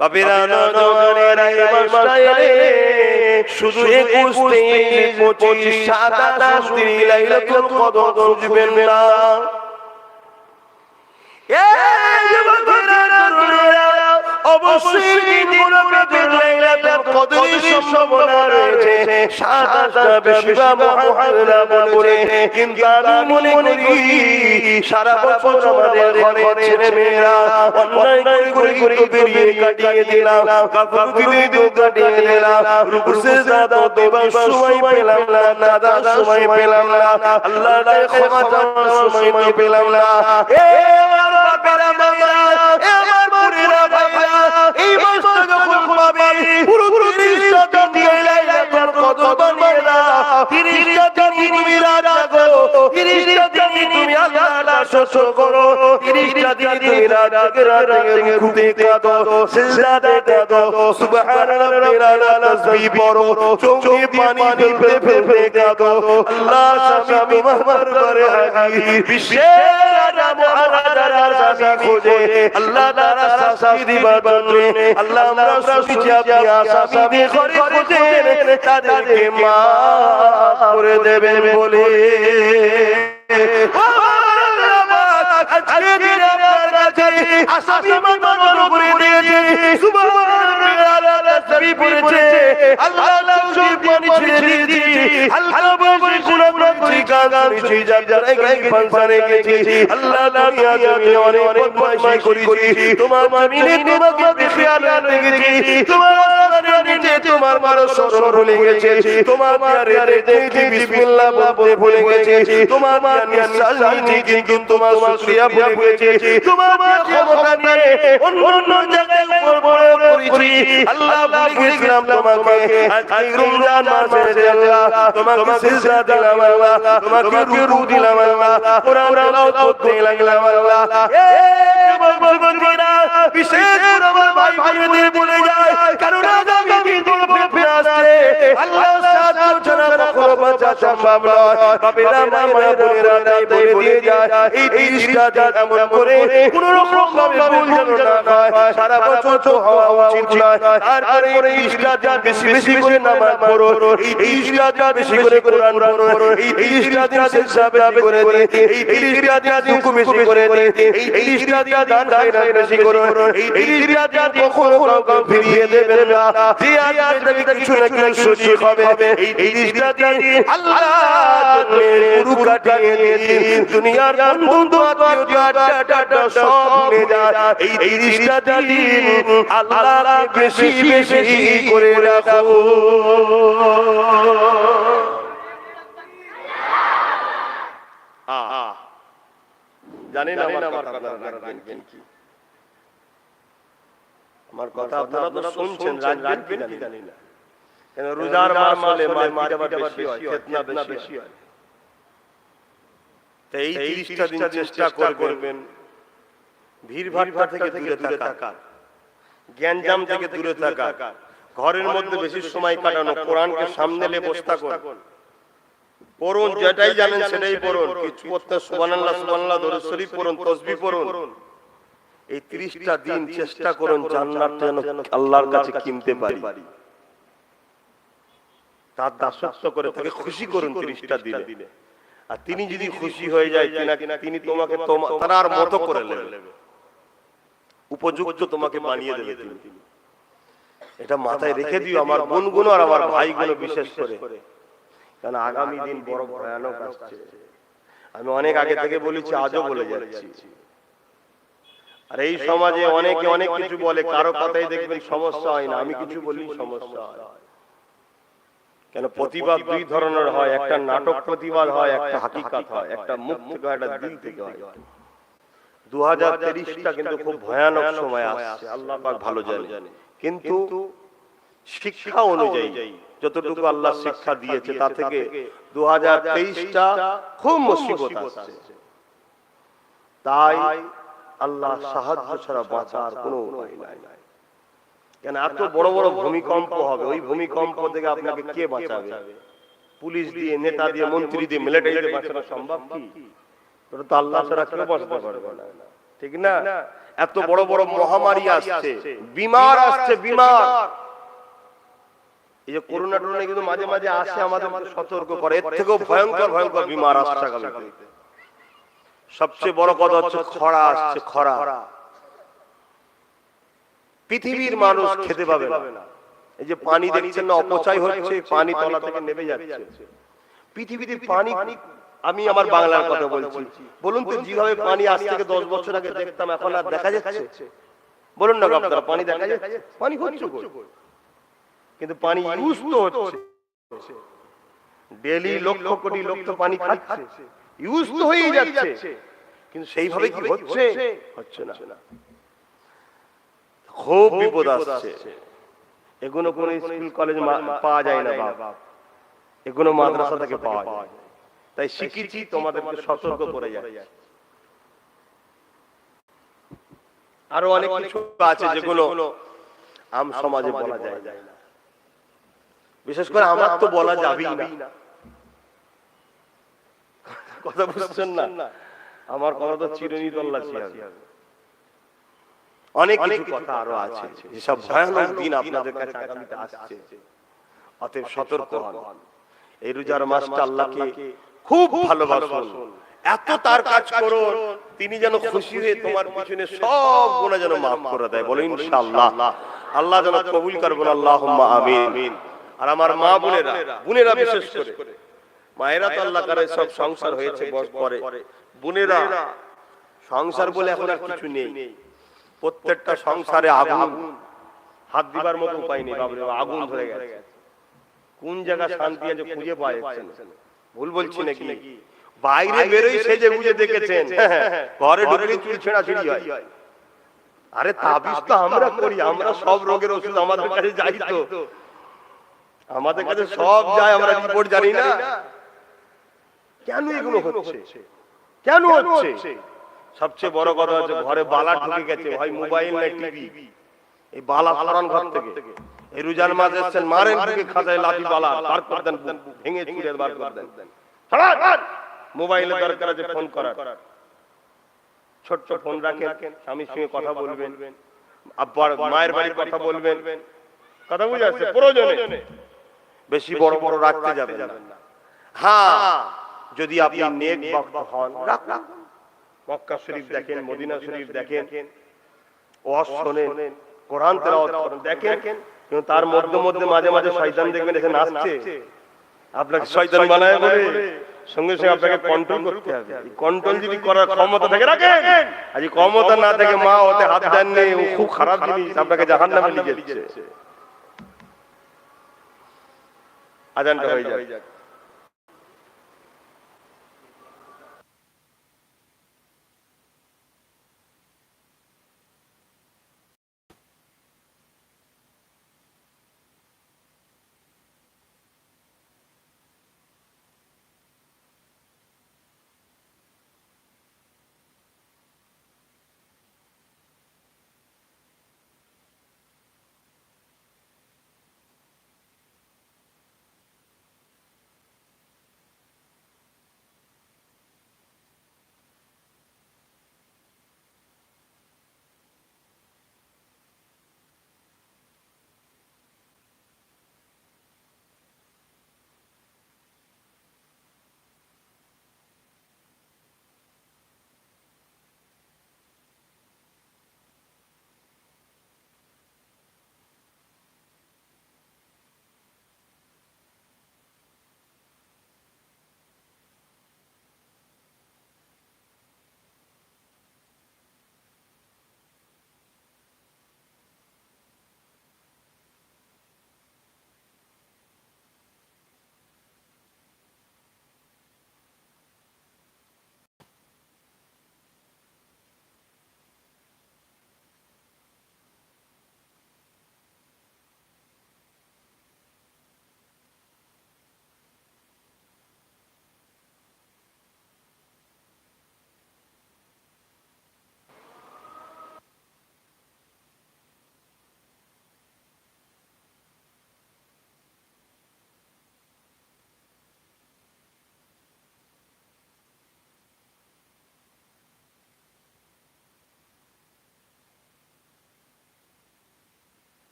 বাপেরা নওজওয়ানেরা এই মাসটা এলে শুধু 21, 23, 25, 27 দিন লাইলাতুল কদর খুঁজবেন না। এই যুবকেরা তরুণেরা অবশ্যই দিনগুলোতে লাইলাতুল কদরের সম্ভাবনা রয়েছে। 27টা বেশি বা মুআল্লা বলে, কিন্তু আমি মনে করি সারা বছর আমাদের ঘরে ছেলে মেয়েরা অন্যায় করে তো বেরিয়ে কাটিয়ে দিলাম, গাফিলতি তো কাটিয়ে দিলাম, রুকু সিজদা তো দেবার সময় পেলাম না, নাদার সময় পেলাম না, আল্লাহর ক্ষমা চাওয়ার সময় পেলাম না। আমার বাপেরা মায়েরা, আমার বোনেরা ভাইরা, এই মাসটা যখন পাবে পুরো 30টা দিন লাইলাতুল কদর বানিয়ে নাও। 30টা দিন তুমি রাত জাগো, 30টা দিন তুমি আল্লাহর শকর করো, 30টা দিন তুমি রাত জেগে রুকুতে কাঁদো, সিজদাতে কাঁদো, সুবহান রাব্বিল আলা তাসবিহ পড়ো, চোখে পানি ফেলতে ফেলতে কাঁদো। আল্লাহ স্বামী তোমার দরবারে হাজির, বিশ্বের রাজা মহারাজারা স্বামী খোঁজে আল্লাহ তাআলা শাস্তি দিবার জন্য। আল্লাহ আমরা শুনেছি আপনি আসামিদের ঘরে খোঁজেন, তাদেরকে মাফ করে দেবেন বলে। আজকে দিন আপনার কাছে আসামি মানব করে দিয়েছে, সুবহানাল্লাহ তাসবিহ পড়েছে, আল্লাহ চোখে পানি ছেড়ে দিয়েছে, আল্লাহ বলে গুনাহ করেছি, কাজ করেছি, জায়গায় ফাংশনে গেছি, আল্লাহ দুনিয়া জমিনে অনেক বদমাইশি করেছি, তোমার জমিনে তোমাকে বেখেয়াল রেখেছি, তোমার আসমানের নিচে তোমার মানুষ সরল লেগেছে, তোমার মায়ের দেখি বিসমিল্লাহ বলতে ভুলে গেছি, তোমার মায়ের নিঃশ্বাস নিয়েছি কিন্তু তোমার শুকরিয়া ভুলে গেছি, তোমার মায়ের ক্ষমতা নিয়ে অন্য জায়গায় বড় করেছি, আল্লাহ ভুলে গেছিলাম তোমাকে। আজকে রমজান মাসে আল্লাহ তোমাকে সিজদা দিলাম, আল্লাহ তোমাকে রুকু দিলাম, আল্লাহ কোরআন তেলাওয়াত করতে লাগলাম, আল্লাহ। এই যুবকেরা বিশেষ করে আমার ভাই বোনেদের বলে যায়, কারণ আগামী দিন ফিরে আসছে, আল্লাহ সাহায্য ছাড়া কখনো বাঁচা সম্ভব নয়। বাপেরা মায়েরা বোনেরা তাই বলে দিয়ে যায়, এই 30টা দিন এমন করে কোনো রকম ভাবে ভুল যেন না হয়, সারা বছর তো হওয়া উচিত নয়। তারপরে এই 30টা দিন বেশি বেশি করে নামাজ পড়ো, এই 30টা দিন বেশি করে কোরআন পড়ো, এই 30টা দিন সিজদা বেশি করে দিন, এই 30টা দিন রুকু বেশি করে দিন, এই 30টা দিন দান খায়রাত বেশি করো, এই 30টা দিন কখনো কাউকে ফিরিয়ে দেবেন না। যে আজকে কিছু না কিছু শরীক হবে, এই 30টা দিন আল্লাহর জন্য পুরো কাটিয়ে দিন, দুনিয়ার বন্ধু আত্মীয় সব ভুলে যায়। এই 30টা দিন আল্লাহকে বেশি বেশি করে রাখো। জানি না আমার কথা আপনারা রাখবেন কি, আমার কথা আপনারা তো শুনছেন, রাখবেন কি জানি না, কেন রোজার মাস হলে মারপিট বেশি হয়, ফিতনা বেশি হয়। তাই এই 30টা দিন চেষ্টা করবেন ভিড়ভাড় থেকে দূরে থাকা, জ্ঞানজাম থেকে দূরে থাকা, ঘরের মধ্যে বেশি সময় কাটানো, কোরআনকে সামনে নিয়ে বসে থাকুন, পড়ুন, যেটাই জানেন সেটাই পড়ুন, কিছু পড়তে সুবহানাল্লাহ সুবহানাল্লাহ দরুদ শরীফ পড়ুন, তাসবিহ পড়ুন। এই 30টা দিন চেষ্টা করুন জান্নাতটা যেন আল্লাহর কাছে কিনতে পারি, তার দাসত্ব করে তাকে খুশি করুন 30টা দিনে। আর তিনি যদি খুশি হয়ে যায় কিনা, তিনি তোমাকে তার মতো করে নেবেন, উপযুক্ত তোমাকে বানিয়ে দেবে তিনি। এটা মাথায় রেখে দিও আমার বোনগুলো আর আমার ভাইগুলো বিশেষ করে, কারণ আগামী দিন বড় ভয়ানক আসছে। আমি অনেক আগে থেকে বলেছি, আজও বলে যাচ্ছি। আর এই সমাজে অনেকে অনেক কিছু বলে, কারো কথাই দেখবেন সমস্যা হয় না, আমি কিছু বলি সমস্যা হয়। কেন প্রতিবাদ দুই ধরনের হয়, একটা নাটক প্রতিবাদ হয়, একটা হাকিকাত হয়, একটা মুখ থেকে হয়, একটা দিল থেকে হয়। 2023টা কিন্তু খুব ভয়ানক সময় আসছে, আল্লাহ পাক ভালো জানে। কিন্তু শিক্ষা অনুযায়ী যতটুকু আল্লাহ শিক্ষা দিয়েছে তা থেকে 2023টা খুব মুসিবত আসছে। তাই আল্লাহ সাহায্য ছাড়া বাঁচার কোনো উপায় নাই। কেন এত বড় বড় ভূমিকম্প হবে, ওই ভূমিকম্প থেকে আপনাকে কে বাঁচাবে? পুলিশ দিয়ে, নেতা দিয়ে, মন্ত্রী দিয়ে, মিলিটারি দিয়ে বাঁচানো সম্ভব কি? তো আল্লাহ ছাড়া কেউ বাঁচাতে পারবে না। ঠিক না? এত বড় বড় মহামারী আসছে, বিমার আসছে, বিমার। এই যে করোনা টোনা কিন্তু মাঝে মাঝে আসে, আমাদের সতর্ক করে। এর থেকেও ভয়ঙ্কর ভয়ঙ্কর বিমার আসছে আগামীতে। সবচেয়ে বড় কথা হচ্ছে খরা আসছে, খরা। পৃথিবীর মানুষ খেতে পাবে না। এই যে পানি দেখছেন না, অপচয় হচ্ছে, পানি তলা থেকে নেমে যাচ্ছে। পৃথিবীতে পানি, আমি আমার বাংলার কথা বলছি, বলুন তো যেভাবে পানি আজ থেকে 10 বছর আগে দেখতাম, এখন আর দেখা যাচ্ছে? বলুন না আপনারা, পানি দেখা যাচ্ছে? পানি হচ্ছে কিন্তু পানি ইউজ তো হচ্ছে, ডেইলি লক্ষ কোটি লোক তো পানি খাচ্ছে, ইউজ তো হয়েই যাচ্ছে, কিন্তু সেইভাবে কি হচ্ছে? হচ্ছে না। খুব বিপদ আসছে। এগুলো কোনো স্কুল কলেজ পাওয়া যায় না বাবা, এগুলো মাদ্রাসা থেকে পাওয়া যায়। তাই শিখেছি তোমাদেরকে সতর্ক করে যায়। আরো অনেক কিছু আছে যেগুলো আম সমাজে বলা যায় না, বিশেষ করে আমার তো বলা যাবেই না। কথা বুঝছেন না? আমার কথা তো চিরুনি তল্লাশি হবে। অনেক কিছু কথা আরো আছে, যেসব ভয়ানক দিন আপনাদের কাছে আগামীতে আসছে। অতএব সতর্ক হন। এই রোজার মাসটা আল্লাহকে খুব ভালোবাসুন, এত তার কাজ করুন, তিনি যেন খুশি হয়ে তোমার পিছনে সব গুনাহ যেন মাফ করে দেয়। বলো ইনশাআল্লাহ। আল্লাহ যেন কবুল করবেন, আল্লাহুম্মা আমিন। আর আমার মা বোনেরা বিশেষ করে, মায়েরা তো আল্লাহ করে সব সংসার হয়েছে পরে, বোনেরা সংসার বলে এখন আর কিছু নেই। প্রত্যেকটা সংসারে আগুন, হাত দিবার মতো উপায় নেই, বাবরে আগুন ধরে গেছে। কোন জায়গা শান্তি আছে খুঁজে পাওয়া যাচ্ছে না। ভুল বলছি নাকি? বাইরে বেরোই সেজে গুজে দেখেছেন, ঘরে ঢুকলে চুল ছেঁড়াছিড়ি হয়। আরে তাবিজ তো আমরা করি, আমরা সব রোগের ওষুধ আমাদের কাছে যাই তো, আমাদের কাছে সব যায়, আমরা রিপোর্ট জানি না। কেন এগুলো হচ্ছে? কেন হচ্ছে? সবচেয়ে বড় কথা হচ্ছে ঘরে বালা ঢুকে গেছে, হয় মোবাইল না টিভি। এই বালা সরান ঘর থেকে। এই রোজার মাঝে এসেছেন, মারেন ঢুকে খাঁচায় লাঠি বালা, বার করে দেন, ভেঙে চুরে বার করে দেন। মোবাইলে দরকার আছে ফোন করার, ছোট্ট ফোন রাখেন, স্বামীর সঙ্গে কথা বলবেন, আব্বার মায়ের বাড়ির কথা বলবেন, কথা বুঝে আসছে প্রয়োজনে। বেশি বড় বড় রাখতে যাবেন না। হ্যাঁ, যদি আপনি নেক ভক্ত হন, রাখুন। মক্কা শরীফ দেখেন, মদিনা শরীফ দেখেন, ওয়াজ শোনেন, কোরআন তেলাওয়াত করেন, দেখেন। কিন্তু তার মধ্যে মধ্যে মাঝে মাঝে শয়তান দেখবেন এসে নাচছে, আপনাকে শয়তান বানায় বলে সঙ্গে সঙ্গে আপনাকে কন্ট্রোল করতে হবে। এই কন্ট্রোল যদি করার ক্ষমতা থাকে রাখেন, আর যদি ক্ষমতা না থাকে, মা ওতে হাত দেননি, ও খুব খারাপ জিনিস, আপনাকে জাহান্নামে নিয়ে যাচ্ছে। আজানটা হয়ে যায়।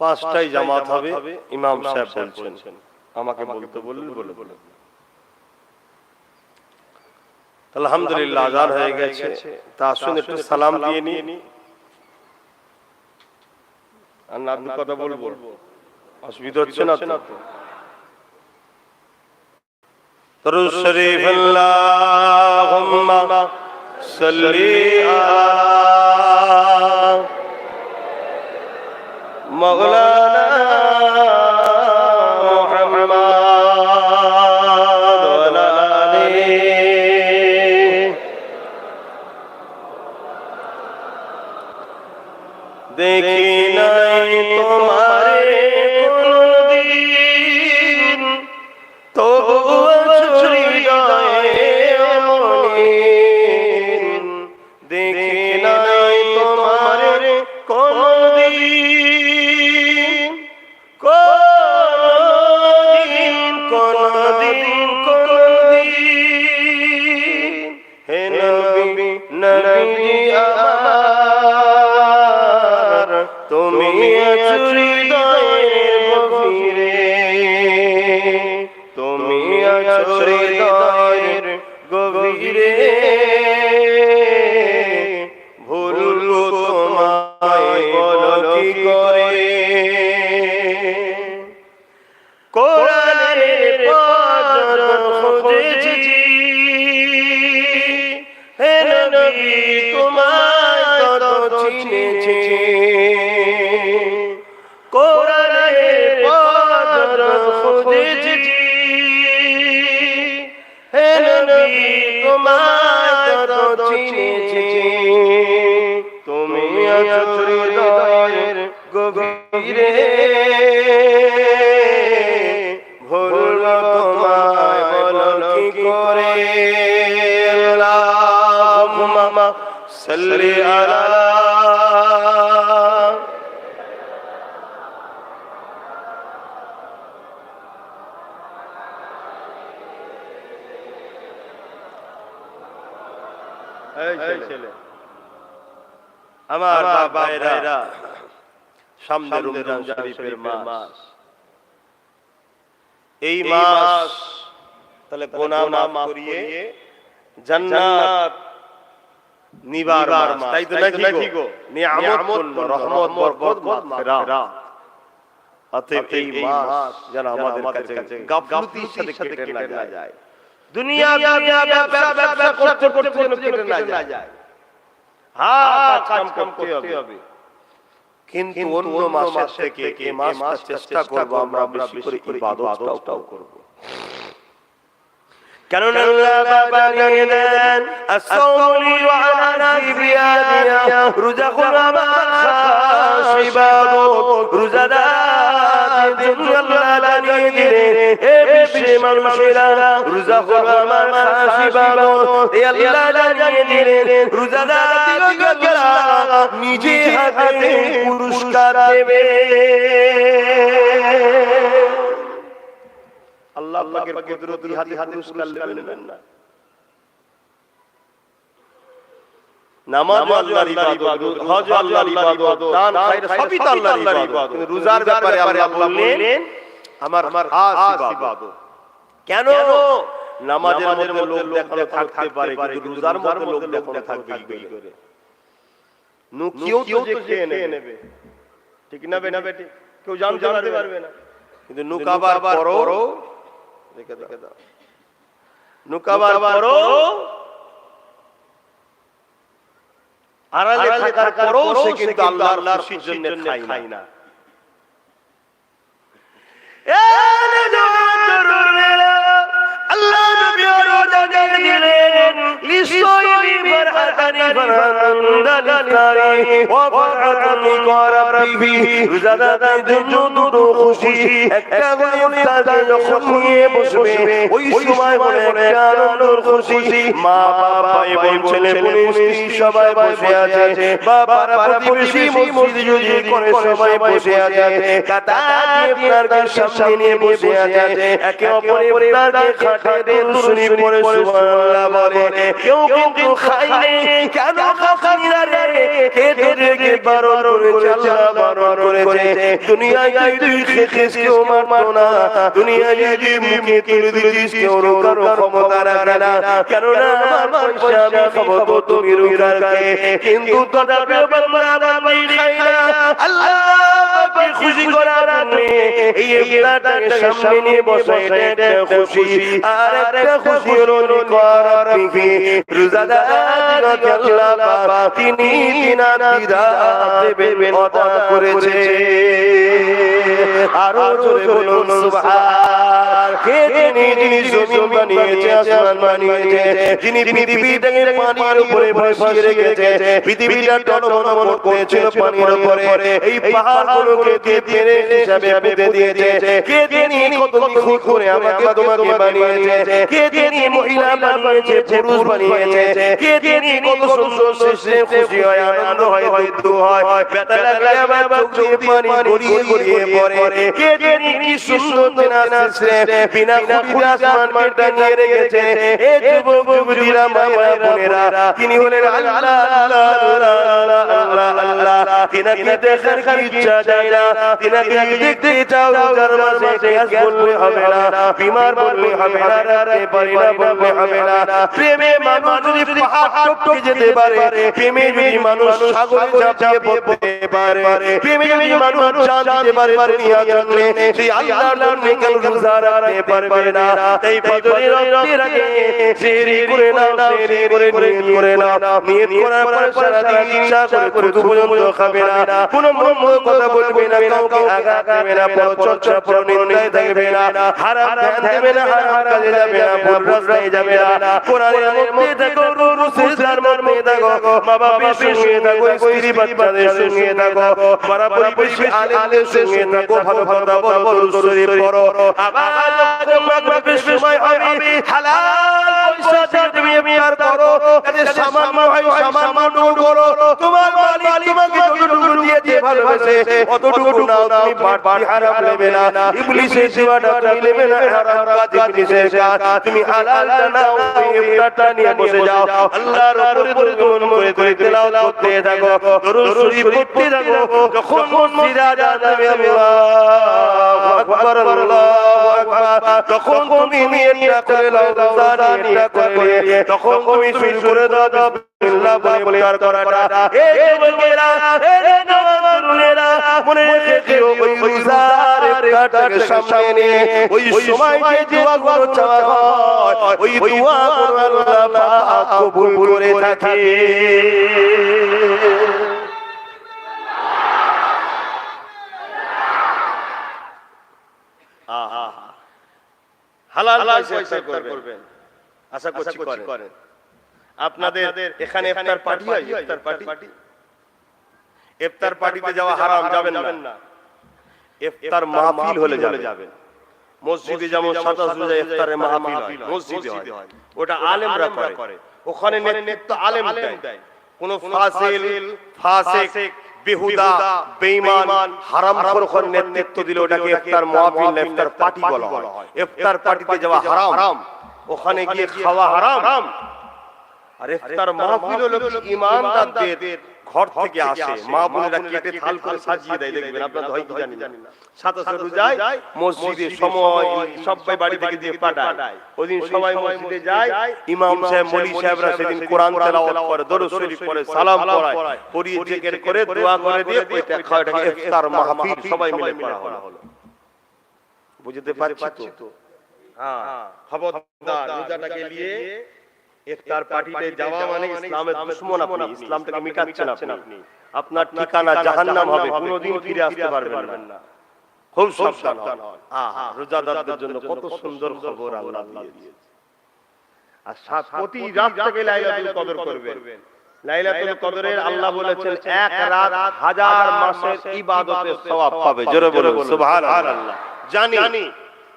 5টায় জামাত হবে, ইমাম সাহেব বলছেন, আমাকে বলতে বললেন, বলে আলহামদুলিল্লাহ আযান হয়ে গেছে। তা আসুন একটু সালাম দিয়ে নি। আর না দু কথা বলবো, অসুবিধা হচ্ছে না তো? দরুদ শরীফ আল্লাহুম্মা সাল্লি আলা মাওলানা মুহাম্মদ ওয়া আলা আলিহি। দেখি নাই তোমারে কোনদিন, তবু হৃদয়ে মলিন। দেখি নাই তোমারে কোনদিন, কোনদিন। হে নবী, নবী আমার, তুমি আছো হৃদয়ের গভীরে, তুমি আছো হৃদয়ের গভীরে। ভুলবো তোমায় বলো কি করে, কোরআনের পাথর খুঁজেছি। হে নবী, তোমায় কত চিনেছি, কোরআনের পাথর খুঁজেছি। হে নবী, তোমায় কত চিনেছি, তুমি আছো হৃদয়ের গভীরে। ভুলবো তোমায় বলো কি করে। আল্লাহুম্মা সাল্লি আলা ছেলে আমার ভাইরা, সামনে রমজান শরীফের মাস। এই মাস তাহলে গুনাহ মাফ করিয়ে জান্নাত নিবার মাস, তাই তো নাকি গো? নিয়ামত, রহমত, বরকত, মাগফিরাত। অতএব এই মাস যেন আমাদের কাছে গাফলতির সাথে কেটে না যায়, দুনিয়া ব্যবসা করতে করতে যেন কেটে না যায়। হ্যাঁ, কাজ করতে হবে, কিন্তু অন্য মাসের থেকে এই মাসটা চেষ্টা করব আমরা বেশি করে ইবাদতটাও করব। কেননা আল্লাহ বাবা জানিয়ে দেন, as-sawmu wa al-siyam, রোজা হলো আমার খাস ইবাদত। রোজাদারদের জন্য আল্লাহ জানিয়ে দিলেন, হে বিশ্বের মানুষেরা, রোজা হলো আমার খাস ইবাদত। এই আল্লাহ জানিয়ে দিলেন, রোজাদারদিগকে আল্লাহ নিজে হাতে পুরস্কার দেবে। আল্লাহ পাকের কুদরতি হাতে পুরস্কার নেবেন না। নামাজ আল্লাহর ইবাদত, হজ আল্লাহর ইবাদত, দান খায়র সবই তো আল্লাহর ইবাদত। কিন্তু রোজার ব্যাপারে আল্লাহ বললেন আমার খাস ইবাদত। কেন? নামাজের মধ্যে লোক দেখানো থাকতে পারে, কিন্তু রোজার মধ্যে লোক দেখানো থাকবে কি করে? নুকিও তো যে খেয়ে নেবে, ঠিক না বেটি? কেউ জানতে পারবে না, কিন্তু নুকাবার পরও দেখে দাও, নুকাবার পরও আড়ালে থাকার পরও সে কিন্তু আল্লাহর খুশির জন্য খায় না। আল্লাহ নবী রোজা দিলেন, লিসাইমি ফারহাতানি ফারহাতানি ওয়া ফারহাতানি রাব্বি। রোজাদারদের জন্য দুটো খুশি, একটা হলো ইফতারে যখন নিয়ে বসবে ওই সময় বলে একটা আনন্দের খুশি। মা বাবা ভাই বোন ছেলে স্ত্রী সবাই বসে আছে, বাবার প্রতিবেশী মসজিদে যদি করে সবাই বসে আছে, কাতার দিয়ে আপনার সামনে নিয়ে বসে আছে, একে অপরের তাকে খাটে দুরুদ পড়ে সুবহানাল্লাহ বলে। কেউ কিন্তু খায়নি, কেন খায়নি রে? কে তোদেরকে কে বারণ করেছে? আল্লাহ বারণ করেছে। দুনিয়ায় তুই খেয়েছিস, কেউ মারতো না। দুনিয়ায় যদি মুখে তুলে দিতিস, কেউ রোকার ক্ষমতা রাখে না। কেননা আমার পয়সা আমি খাবো তো তুমি রোকারকে। কিন্তু তথাপি আমি খাই না। আল্লাহকে খুশি করার জন্য এই ইফতারটাকে সামনে নিয়ে বসে, এটা একটা খুশি। আর একটা খুশি হলো নিকর বিহি রোজাদারকে আল্লাহ পাক তিনি দিনার দিদার দেবেন ওয়াদা করেছে। আরো জোরে বলুন সুবহান। কে যিনি জমিন বানিয়েছে, আসমান বানিয়েছে, যিনি পৃথিবীটাকে পানির উপরে ভাসিয়ে রেখেছে, পৃথিবীটা টলমল করছিল পানির উপরে, এই পাহাড়গুলোকে পেরে হিসাবে পেতে দিয়েছে। কে যিনি কত নিখুঁত করে আমাকে তোমাকে বানিয়েছে, কে যিনি মহিলা বানিয়েছে, পুরুষ বানিয়েছে, কে যিনি কত সুন্দর সৃষ্টি, খুশি হয়, আনন্দ হয়, দুঃখ হয়, ব্যথা লাগলে আমার চোখ দিয়ে পানি গড়িয়ে গড়িয়ে পড়ে। কে যিনি কি সুন্দর দিনা সৃষ্টি, বিনা খুঁটিতে আসমান টানিয়ে রেখেছে। এ যুবক যুবতীরা, মায়েরা বোনেরা, তিনি হলেন আল্লাহ আল্লাহ আল্লাহ আল্লাহ। তিনাকে দেখার কি ইচ্ছা যায় না, তিনাকে দেখতে চাও, রোজার মাসে গ্যাস বললে হবে না, বিমার বললে হবে না, রাতে পারি না বললে হবে না। প্রেমে মানুষ যদি পাহাড় টপকে যেতে পারে, প্রেমে যদি মানুষ সাগরে ঝাঁপিয়ে পড়তে পারে, প্রেমে যদি মানুষ জান দিতে পারে দুনিয়ার জন্য, সেই আল্লাহর জন্য কেন রোজা রাখতে পারবে না? তাই ফজরের রক্তের আগে সেহরি করে নাও, সেহরি করে নিয়ত করে নাও। নিয়ত করার পর সারা দিন ইচ্ছা করে দুপুর পর্যন্ত খাবে না, কোনো মন্দ কথা বলবে না, কাউকে আঘাত দেবে না, পরচর্চা পরনিন্দায় থাকবে না, হারাম ধ্যান দেবে না, হারাম কাজে যাবে না, ভুল রাস্তায় যাবে না। কোরআনের মধ্যে থাকো, রসুলের মধ্যে থাকো, মা বাবার সঙ্গে থাকো, স্ত্রী বাচ্চাদের সঙ্গে থাকো, পাড়া প্রতিবেশী আলেমদের সঙ্গে থাকো, ভালো কথা বলো, দরুদ শরীফ পড়ো। আবার যখন মাগরিবের সময় হবে, হালাল পয়সা দিয়ে তুমি ইফতার করো, যাতে সামান্য হয় সামান্য করো। তোমার মালিক তোমাকে যতটুকু দিয়েছে ভালোবেসে অতটুকু নাও, তুমি বাড়তি হারাম নেবে না, ইবলিসের সেবাটা তুমি নেবে না, হারাম কাজ ইবলিসের কাজ, তুমি হালালটা নাও, ইফতারটা নিয়ে বসে যাও, আল্লাহর উপরে দরুদ করে তেলাওয়াত করতে থাকো, দরুদ শরীফ পড়তে থাকো। যখন মসজিদে আযান হবে আল্লাহু আকবার আল্লাহু আকবার, তখন তুমি নিয়তটা করে নাও, রোজা নিয়তটা করে, তখন তুমি শুরু করে দাও বিসমিল্লাহ বলে ইফতার করাটা। এই যুবকেরা, এই নওজওয়ানেরা, মনে রেখো ওই রোজার ইফতারটাকে সামনে নিয়ে ওই সময় যে দোয়াগুলো চাওয়া হয়, ওই দোয়াগুলো আল্লাহ পাক কবুল করে থাকে। হালাল পয়সা ইফতার করবেন, আশা করছি করেন। আপনাদের এখানে ইফতার পার্টি হয়, ইফতার পার্টি, ইফতার পার্টিতে যাওয়া হারাম, যাবেন না। ইফতার মাহফিল হলে যাবেন। মসজিদে যেমন 27 রোজা ইফতারের মাহফিল হয়, মসজিদে হয়, ওটা আলেমরা করে, ওখানে নেতৃত্ব আলেম দেয়। কোন ফাসিক বেহুদা বেঈমান হারামখোর নেতৃত্ব দিলে ওটাকে ইফতার মাহফিল না, ইফতার পার্টি বলা হয়। ইফতার পার্টিতে যাওয়া হারাম, ওখানে গিয়ে খাওয়া হারাম। আর ইফতার মাহফিল হলো ঈমানদারদের ঘর থেকে আসে, মা বোনেরা কেটে থাল করে সাজিয়ে দেয়। দেখবেন আপনারা হয়তো জানেন না, 27 রোজায় মসজিদে সময় সবাই বাড়ি থেকে দিয়ে পাঠায়, ওইদিন সবাই মসজিদে যায়, ইমাম সাহেব মৌলভী সাহেবরা সেদিন কোরআন তেলাওয়াত করে, দরুদ শরীফ পড়ে, সালাম পড়ায়, পড়িয়ে জিকির করে দোয়া করে দিয়ে ওইটা খাওয়া, এটাকে ইফতার মাহফিল সবাই মিলে করা হলো। বুঝতে পারছি তো? হ্যাঁ, খবরদার রোজাটাকে নিয়ে ইফতার পার্টিতে যাওয়া মানে ইসলামের দুশমন। আপনি ইসলামটাকে মিটাচ্ছেন, আপনি আপনার ঠিকানা জাহান্নাম হবে, কোনোদিন ফিরে আসতে পারবেন না। খুব সাবধান হন। রোজাদারদের জন্য কত সুন্দর খবর আল্লাহ দিয়েছে। আর প্রতি রাতটাকে লাইলাতুল কদর করবেন। লাইলাতুল কদরের আল্লাহ বলেছেন 1 রাত 1000 মাসের ইবাদতের সওয়াব পাবে। জোরে বলুন সুবহানাল্লাহ। জানি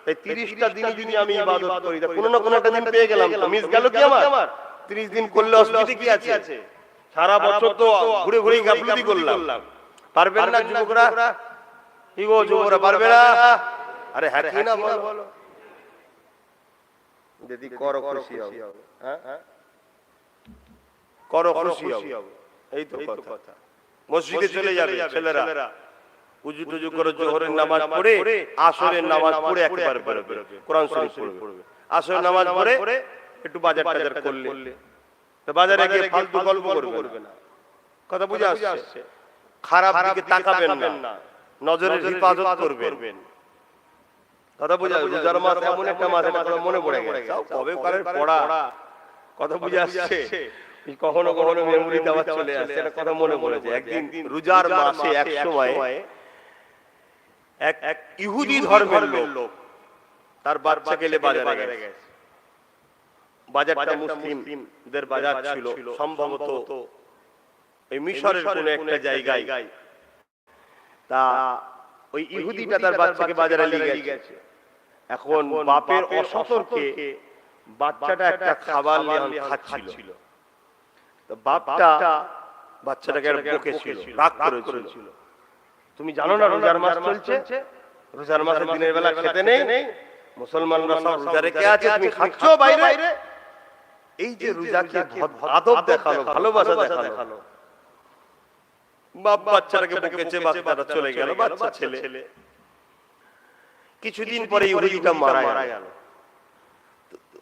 এই 30টা দিন যদি আমি ইবাদত করি, তা কোনো না কোনো একটা দিন পেয়ে গেলাম, তো মিস গেল কি আমার? 30 দিন করলে অসুবিধা কি আছে? সারা বছর তো ঘুরে ঘুরে গাফলতি করলাম। পারবেন না যুবকরা? কি গো যুবকরা, পারবে না? আরে হ্যাঁ কি না বলো, যদি করো খুশি হবে। হ্যাঁ করো খুশি হবে, এই তো কথা। মসজিদে চলে যাবে ছেলেরা, উজু টুজু করে জোহরের নামাজ পড়ে আসরের নামাজ পড়ে একবার বেরোবে, কোরআন শরীফ পড়বে। আসরের নামাজ পড়ে একটু বাজার টাজার করলে, তো বাজারে গিয়ে ফালতু গল্প করবে না। কথা বুঝে আসছে? খারাপ দিকে তাকাবেন না, নজরের হিফাজত করবেন। কথা বুঝে আসছে? রোজার মাস এমন একটা মাস, এটা মনে পড়ে গেছে কবে কারের পড়া। কথা বুঝে আসছে? কখনো কখনো মেমোরিতে আবার চলে আসছে, এটা কথা মনে পড়েছে। একদিন রোজার মাসে এক সময় এক ইহুদি ধর্মের লোক তার বাচ্চাকে নিয়ে বাজারে গেছে। বাজারটা মুসলিমদের বাজার ছিল, সম্ভবত এই মিশরের কোন একটা জায়গায়। তা ওই ইহুদিটা তার বাচ্চাকে বাজারে নিয়ে গেছে। এখন বাপের অসতর্কে বাচ্চাটা একটা খাবার নিয়ে খাচ্ছিল। তো বাপটা বাচ্চাটাকে বকেছিল, রাগ করেছিল। তুমি জানো না রোজার মাস চলছে, রোজার মাসে দিনের বেলা খেতে নেই, মুসলমানরা সব রোজা রেখে আছে, তুমি খাচ্ছ বাইরে। এই যে রোজাকে আদব দেখালো, ভালোবাসা দেখালো, বাপ বাচ্চাটাকে বকেছে, বাচ্চাটা চলে গেল, বাচ্চা ছেলে। কিছুদিন পরে ইহুদিটা মারা গেল।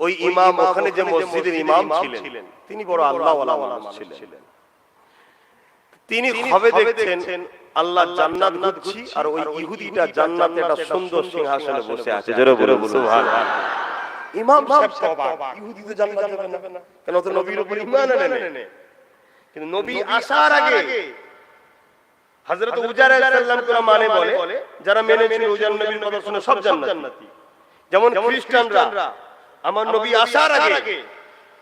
ওই ইমাম, ওখানে যে মসজিদের ইমাম ছিলেন, তিনি বড় আল্লাহওয়ালা মানুষ ছিলেন। তিনি খবে দেখছেন আল্লাহ জান্নাত দিচ্ছি, আর ওই ইহুদিটা জান্নাতে একটা সুন্দর সিংহাসনে বসে আছে। জোরে বলুন সুবহানাল্লাহ। ইমাম সাহেব অবাক, ইহুদি তো জান্নাতে যাবে না, কেন? তো নবীর উপর ঈমান আনে। কিন্তু নবী আসার আগে হযরত উজার আলাইহিস সালাম কোন মানে বলে, যারা মেনেছিল উজার নবীর কথা শুনে সব জান্নাতি। যেমন খ্রিস্টানরা আমার নবী আসার আগে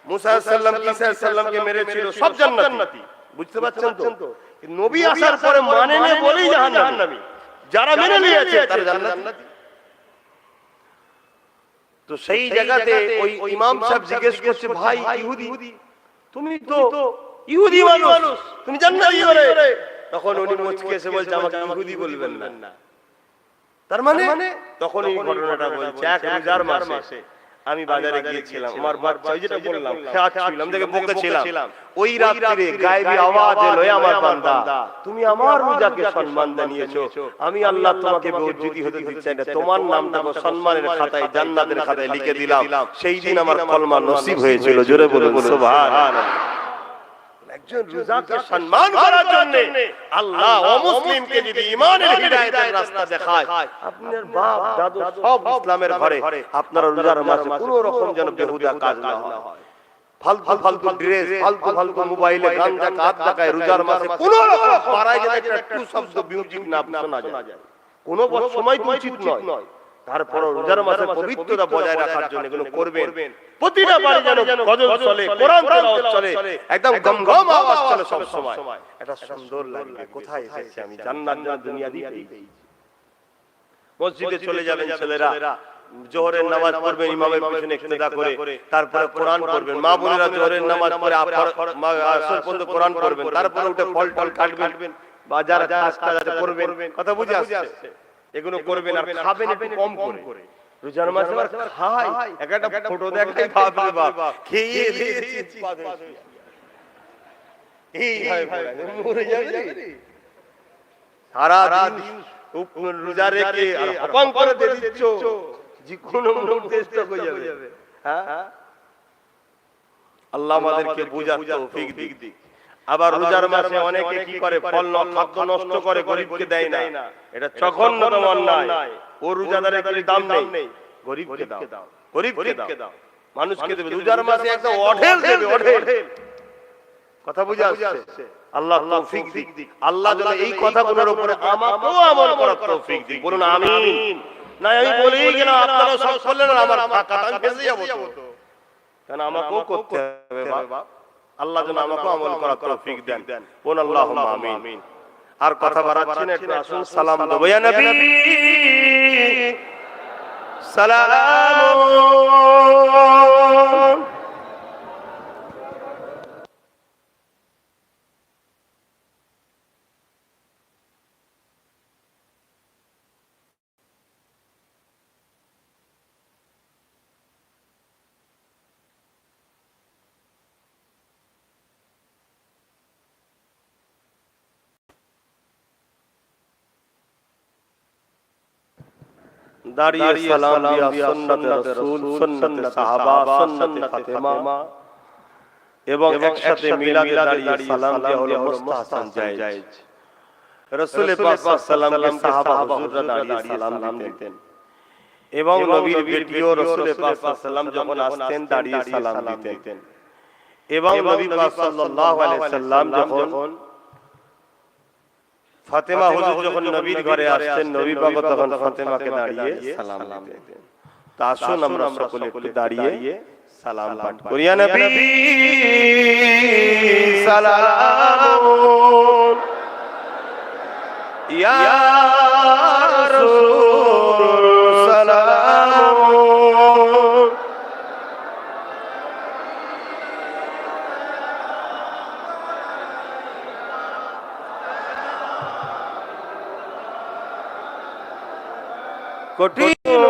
মুসা আলাইহিস সালাম, ঈসা আলাইহিস সালামকে মেরেছিল, সব জান্নাতি। বুঝতে পারছেন তো? নবী আসার পরে মানে না বলেই জাহান্নামী, যারা মেনে নিয়েছে তারা জান্নাতি। তো সেই জায়গাতে ওই ইমাম সাহেব জিজ্ঞেস করছে, ভাই ইহুদি, তুমি তো ইহুদি মানুষ, তুমি জান্নাতি করে? তখন উনি মুচকি এসে বলছে, আমাকে ইহুদি বলবেন না। তার মানে তখন এই ঘটনাটা বলছে, এক রোজার মাসে আমি বাজারে গিয়েছিলাম, আমার বাচ্চা, ওই যেটা বললাম, খাচ্ছিলাম, দেখে বকেছিলাম। ওই রাতে গায়েবী আওয়াজ এলো, আমার বান্দা, তুমি আমার রোজাকে সম্মান জানিয়েছো, আমি আল্লাহ তোমাকে বেইজ্জতি হতে দিতে চাই না, তোমার নামটা সম্মানের খাতায়, জান্নাতের খাতায় লিখে দিলাম। সেই দিন আমার কলমা নসিব হয়েছিল। জোরে বলুন সুবহানাল্লাহ। একজন রোজাকে সম্মান করার জন্য আল্লাহ অমুসলিমকে যদি ঈমানের হিদায়াতের রাস্তা দেখায়, আপনার বাপ দাদু সব ইসলামের ঘরে, আপনারা রোজার মাসে কোনো রকম যেন বেহুদা কাজ না হয়, ফালতু ড্রেস, ফালতু মোবাইলে গান দেখা, হাত দেখায়, রোজার মাসে কোনো রকম পাড়ায় যেন একটা টু শব্দ মিউজিক না শোনা যায়, কোনো সময় উচিত নয়। তারপর রোজার মাসে পবিত্রতা বজায় রাখার জন্য এগুলো করবেন। প্রতিটা বাড়ি যেন গজল চলে, কোরআন তেলাওয়াত চলে, একদম গমগম আওয়াজ চলে সব সময়। এটা সুন্দর লাগবে, কোথায় এসেছে আমি, জান্নাত না দুনিয়া দিতেই। মসজিদে চলে যাবেন ছেলেরা, জোহরের নামাজ পড়বেন ইমামের পিছনে ইক্তেদা করে, তারপরে কোরআন পড়বেন। মা বোনেরা জোহরের নামাজ পড়ে আসর পর্যন্ত কোরআন পড়বেন, তারপরে উঠে ফল টল কাটবেন, বাজার কাজ করবেন। কথা বুঝে আসছে? এগুলো করবেন, আর খাবেন একটু কম করে। রোজার মাসে আবার খাই, একটা ফটো দেখাই, বাপ রে বাপ, খেয়ে দিয়েছি, এই ভাই মরে যাবে রে। সারা দিন রোজা রেখে আর হপাং করে দিচ্ছ, যে কোনো মুহূর্তে হয়ে যাবে। হ্যাঁ, আল্লাহ আমাদেরকে বুঝার তৌফিক দিক। আবার রোজার মাসে অনেকে কি করে, ফল খাদ্য নষ্ট করে, গরিবকে দেয় না, এটা জঘন্যতম অন্যায়। ও রোজাদারের কোনো দাম নেই, গরিবকে দাও, গরিবকে দাও, মানুষকে দেবে। রোজার মাসে একটা অঢেল দেবে, অঢেল। কথা বুঝে আসছে? আল্লাহ তৌফিক দিক। আল্লাহ যেন এই কথাগুলোর উপরে আমাকেও আমল করার তৌফিক দিক। বলুন আমিন। না আমি বলেই গেলাম, আপনারা সব করলেন, আমার ফাঁকা, আমি ফেসে যাবো তো, কারণ আমাকেও করতে হবে বাবা। আল্লাহ যেন আমাকে আমল করার তৌফিক দেন। বলুন আল্লাহুম্মা আমিন। আর কথা বাড়াচ্ছি না, একটু আসুন সালাম দেব। ইয়া নবী সালাম। দাঁড়িয়ে সালাম দিয়া সুন্নতে রাসূল, সুন্নতে সাহাবা, সুন্নতে ফাতেমা এবং একসাথে মিলাদে দাঁড়িয়ে সালাম দেওয়া হলো মুস্তাহসান জায়েজ। রাসূল পাক সাল্লাল্লাহু আলাইহি সাহাবা হুজুররা দাঁড়িয়ে সালাম দিতেন এবং নবীর বেটিও রাসূল পাক সাল্লাল্লাহু যখন আসতেন দাঁড়িয়ে সালাম দিতেন এবং নবী পাক সাল্লাল্লাহু আলাইহি সাল্লাম যখন ফাতেমা হুজুর যখন নবীর ঘরে আসতেন নবী পাক তখন ফাতেমাকে দাঁড়িয়ে সালাম দিতেন। তা আসুন আমরা সকলে একটু দাঁড়িয়ে সালাম পাঠ করি। ইয়া নবী সালাম, ইয়া রাসূল সালাম, কঠিন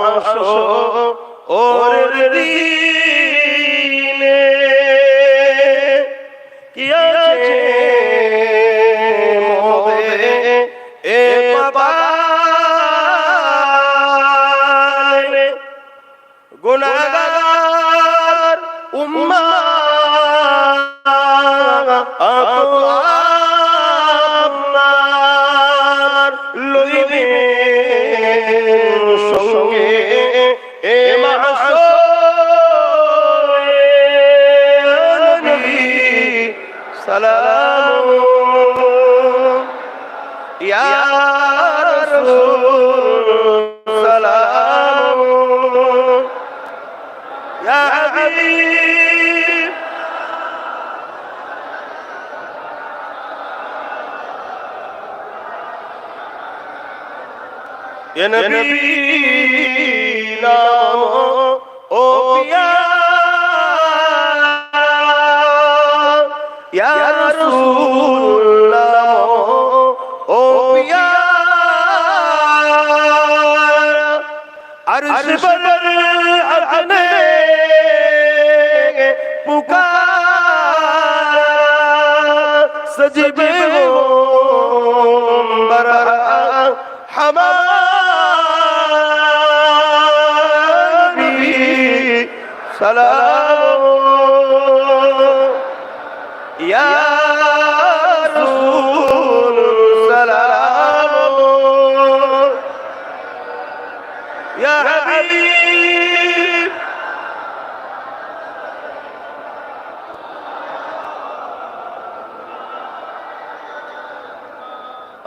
হাসর দিনে কি আছে মোদে এ পাবালে গুনাহগার উম্মাত আপনার লইবে সঙ্গে এ মাসরে নবী সালাম, ইয়া রাসূল সালাম, ইয়া হাবিব ইয়া নবী নাম ও পিয়া, ইয়া রাসূল নাম ও পিয়া, अर्श पर अपने पुकार सजबे वो बरा हमारी सलाम, या रसूल सलाम, या हबीब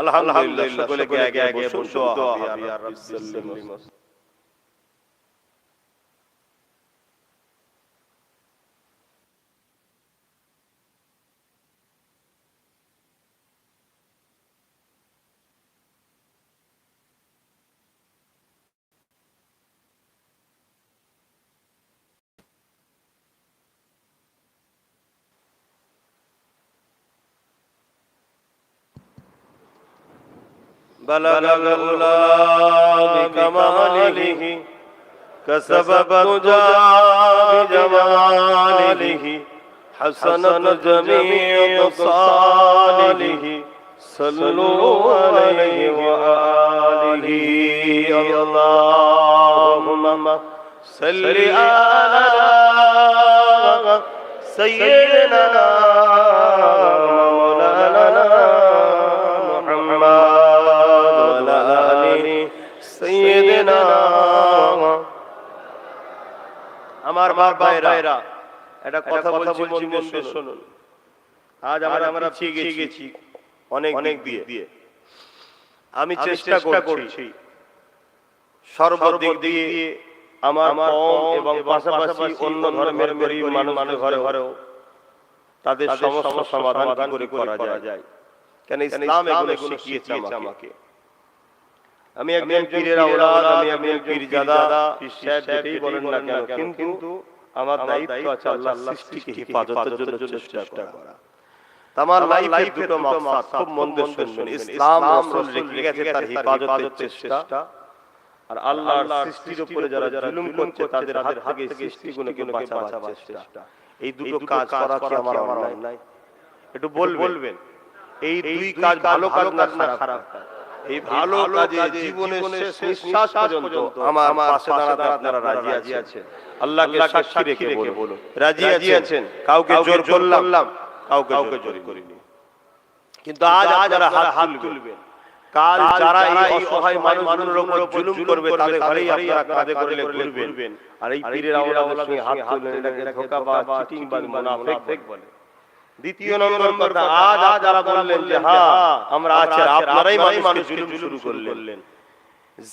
अल्हम्दुलिल्लाह সকলে আগে আগে বসুন দোয়া হবে ইয়া রাব্বি সাল্লিম। بلغ العلا بكماله كسب الدجى بجماله حسنت جميع خصاله صلوا عليه وآله اللهم صل على سيدنا مولانا محمد আমার মা ভাইরা একটা কথা বলছি মন দিয়ে শুনুন। আজ আমরা পিছিয়ে গেছি অনেক দিয়ে। আমি চেষ্টা করছি সর্বদিক দিয়ে আমার কওম এবং পাশাপাশি অন্য ধর্মের গরীব মানুষের ঘরেও তাদের সমস্যা সমাধান করে করা যায়। কেন ইসলাম এগুলো শিখিয়েছে আমাকে। আমি একজন পীরের আওলাদ, আমি একজন পীরজাদা, পীর সাহেব যেটাই বলেন না কেন, কিন্তু আমার দায়িত্ব আছে আল্লাহর সৃষ্টিকে হেফাজতের জন্য চেষ্টা করা। আমার লাইফের দুটো মাকসাদ খুব মন দিয়ে শুনুন। ইসলাম রাসূল রেখে গেছে তার হেফাজতের চেষ্টা, আর আল্লাহর সৃষ্টির উপরে যারা জুলুম করছে তাদের হাত থেকে সৃষ্টিগুলোকে বাঁচাবার চেষ্টা। এই দুটো কাজ করা কি আমার অন্যায়? একটু বলবেন এই দুই কাজ ভালো কাজ না খারাপ কাজ? এই ভালো কাজে জীবনের শেষ নিঃশ্বাস পর্যন্ত আমার পাশে দাঁড়াতে আপনারা রাজি আছেন? আল্লাহকে সাক্ষী রেখে বলুন রাজি আছেন। কাউকে জোর করলাম, কাউকে জোর করিনি। কিন্তু আজ আপনারা হাত তুলবেন, কাল যারা এই অসহায় মানুষগুলোর উপর জুলুম করবে তাদের ঘরেই আপনারা কাঁধে করে ঘুরবেন। আর এই পীরের আওলাদের সঙ্গে হাত তুলবেন, এটাকে ধোঁকাবাজ, চিটিংবাজ, মুনাফিক বলে। দ্বিতীয় নম্বর কথা, আজ যারা বললেন যে হ্যাঁ আমরা আছি, আপনারাই মানুষ জুলুম শুরু করলেন।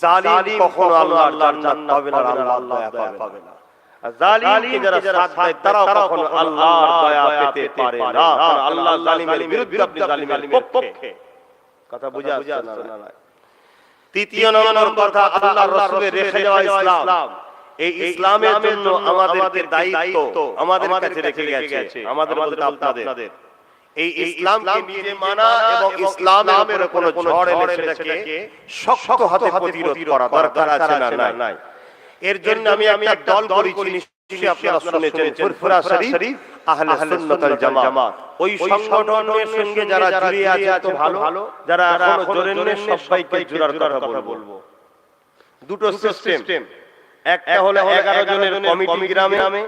জালিম কখনো আল্লাহর জান্নাত পাবে না, আল্লাহ দয়া পাবে না। জালিমকে যারা সাথ দেয় তারাও কখনো আল্লাহর দয়া পেতে পারে না, কারণ আল্লাহ জালিমের বিরুদ্ধে, আপনি জালিমের পক্ষে। কথা বুঝা আসছে না? তৃতীয় নম্বর কথা, আল্লাহর রাসূলের রেখে যাওয়া ইসলাম, এই ইসলামের জন্য আমাদেরকে দায়িত্ব আমাদের কাছে রেখে গেছে, আমাদের বলতে আপনাদের। এই ইসলামকে নিজে মানা এবং ইসলামের উপর কোনো ঝড় এলে সেটাকে শক্ত হাতে প্রতিরোধ করা দরকার আছে না নাই? এর জন্য আমি একটা দল করেছি, নিশ্চয়ই আপনারা শুনেছেন, ফুরফুরা শরীফ আহলে সুন্নাত ওয়াল জামাত। ওই সংগঠনের সঙ্গে যারা জড়িয়ে আছে তো ভালো, যারা এখনো জড়েন নেই সবাইকে জোড়ার কথা বলবো। দুটো সিস্টেম, একটা হলো 11 জনের কমিটি গ্রামে,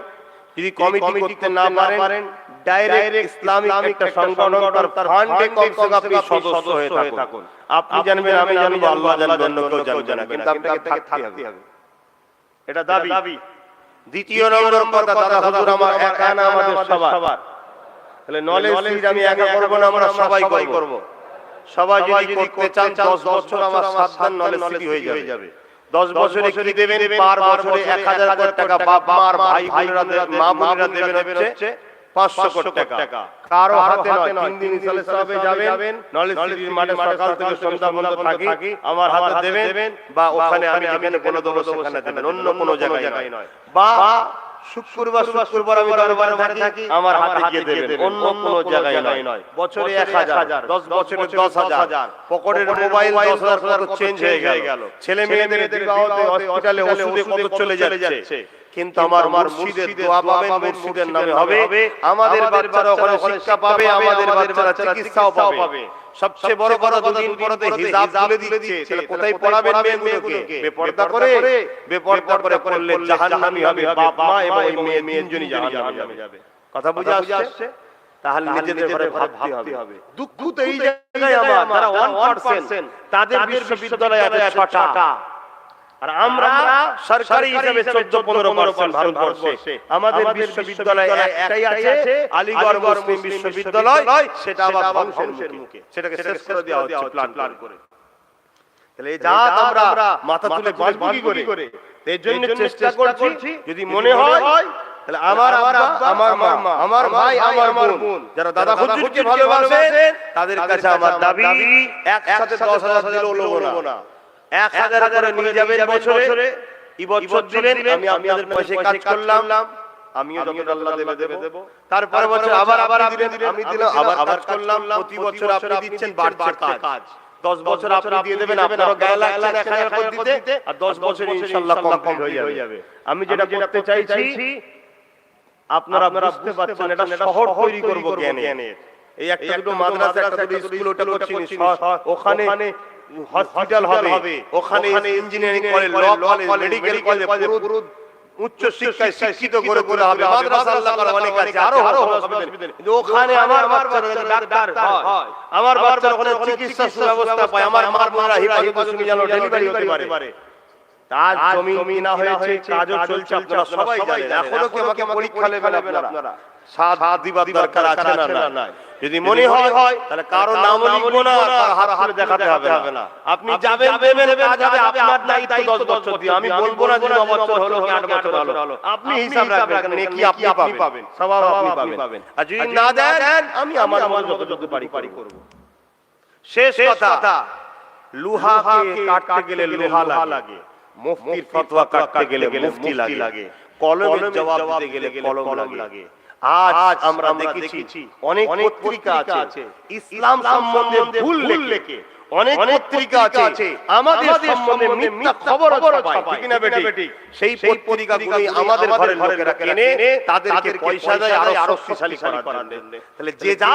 যদি কমিটি করতে না পারেন ডাইরেক্ট ইসলামিক একটা সংগঠন তার ফান্ডে কমসে কম সদস্য হয়ে থাকুন। আপনি জানবেন, আমি জানবো, আল্লাহ জানবেন, কেউ জানবে না, কিন্তু আপনাকে থাকতে হবে, এটা দাবি। দ্বিতীয় নম্বর কথা, দাদা হুজুর আমার একা না, আমাদের সবার। তাহলে নলেজ আমি একা করব না, আমরা সবাই করব। সবাই যদি করতে চান 10 বছর আমার সাবধান নলেজ সিটি হয়ে যাবে। 10 বছরে কি দেবেন? পার বছরে 1000 কোটি টাকা বাপ মার ভাই বোনেরা মা বোনেরা দেবেন হচ্ছে 500 কোটি টাকা। কারো হাতে নয়, 3 দিন ইনশাআল্লাহ সবে যাবেন, নলেজ সিটির মাঠে সকাল থেকে সন্ধ্যা পর্যন্ত থাকি, আমার হাতে দেবেন, বা ওখানে আমি যেখানে বলে দেবো সেখানে দেবেন, অন্য কোনো জায়গায় নয়। বা শুক্রবার আমি দরবারে থাকি, আমার হাতে গিয়ে দেবেন, অন্য কোনো জায়গায় নয়। বছরে 1000, 10 বছরে 10,000। পকেটের মোবাইল 10,000 কত চেঞ্জ হয়ে গেল, ছেলে মেয়েদের বিবাহতে হসপিটালে ওষুধে কত চলে যাচ্ছে। কিন্তু আমার মুর্শিদের দোয়া পাবেন, মুর্শিদের নামে হবে, আমাদের বাচ্চারা ওখানে শিক্ষা পাবে, আমাদের বাচ্চারা চিকিৎসাও পাবে। সবচেয়ে বড় কথা, দুদিন পরতে হিজাব তুলে দিচ্ছে, তাহলে কোথায় পড়াবেন মেয়েগুলোকে? বেপরদা করে পড়লে জাহান্নামী হবে বাপ মা এবং মেয়ে, তিনজনই জাহান্নামে যাবে। কথা বুঝে আসছে? তাহলে নিজেদের ঘরে ভাবতে হবে। দুঃখ তো এই জায়গায় আমার, যারা 1% তাদের বিশ্ববিদ্যালয় আছে 6টা, আর আমরা সরকারি হিসাবে 14-15% ভারতবর্ষে। আমাদের বিশ্ববিদ্যালয় একটাই আছে, আলিগড় মুসলিম বিশ্ববিদ্যালয়, সেটা আবার ধ্বংসের মুখে, সেটাকে শেষ করে দেওয়া হচ্ছে প্ল্যান করে। তাহলে এই জাত আমরা মাথা তুলে বাঁচবো কি করে? এর জন্য চেষ্টা করছি, যদি মনে হয় তাহলে আমার আব্বা, আমার মা, আমার ভাই, আমার বোন, যারা দাদা হুজুরকে ভালোবাসেন তাদের কাছে আমার দাবি, একসাথে 10,000 দিলেও লোবো না, 1000 করে নিয়ে যাবেন বছরে। এই বছর দিলেন, আমি আপনাদের পয়সায় কাজ করলাম, আমিও যত আল্লাহ দেব। তারপর বছর আবার দিলেন, আমি দিলাম, আবার কাজ করলাম। প্রতি বছর আপনি দিচ্ছেন, বাড়ছে কাজ। 10 বছর আপনি দিয়ে দেবেন, আপনারা গায়ে লাগছে 1000 করে দিতে, আর 10 বছর ইনশাআল্লাহ কমপ্লিট হয়ে যাবে। আমি যেটা করতে চাইছি, আপনারা বুঝতে পারছেন, এটা শহর তৈরি করব জ্ঞানের। এই একটা দুটো মাদ্রাসা, একটা দুটো স্কুল, ওটা করছি, ওখানে হসপিটাল হবে, ওখানে engineering college, law college, medical college, পুরো উচ্চ শিক্ষায় শিক্ষিত করে হবে। মাদ্রাসা আল্লাহ তাআলা অনেক আছে, আরো হসপিটাল, কিন্তু ওখানে আমার বাচ্চারা ডাক্তার হয়, আমার বাচ্চারা ওখানে চিকিৎসা সুব্যবস্থা পায়, আমার মার বোনেরা হিফাজত শুনে যেন ডেলিভারি হতে পারে। আজ জমি না হয়েছে, কাজও চলছে, আপনারা সবাই জানেন। এখনো কি আমাকে পরীক্ষা নেবেন আপনারা? সাথ দিবার দরকার আছে না? যদি মনে হয় তাহলে কারো নাম লিখবো না, তার হাত তুলে দেখাতে হবে না। আপনি যাবেন, দেবেন, কাজ হবে, আপনার দায়িত্ব 10 বছর দিয়ে। আমি বলবো না যে 9 বছর হলো কি 8 বছর হলো, আপনি হিসাব রাখবেন, নেকি আপনি পাবেন, সওয়াব আপনি পাবেন। আর যদি না দেন, আমি আমার যতটুকু পারি করব। শেষ কথা, লোহাকে কাটতে গেলে লোহা লাগে, মুফতির ফতোয়া কাটতে গেলে মুফতি লাগে, কলমের জবাব দিতে গেলে কলম লাগে। আজ আমরা দেখেছি অনেক পত্রিকা আছে ইসলাম সম্বন্ধে ভুল লেখে অনেক পত্রিকা আছে আমাদের সম্বন্ধে মিথ্যা খবর ছাপায়, ঠিক না বেটি? সেই পত্রিকাগুলো আমাদের ঘরের লোকেরা কেনে, তাদেরকে পয়সা দেয় আরো শক্তিশালী করার জন্য। তাহলে যে যা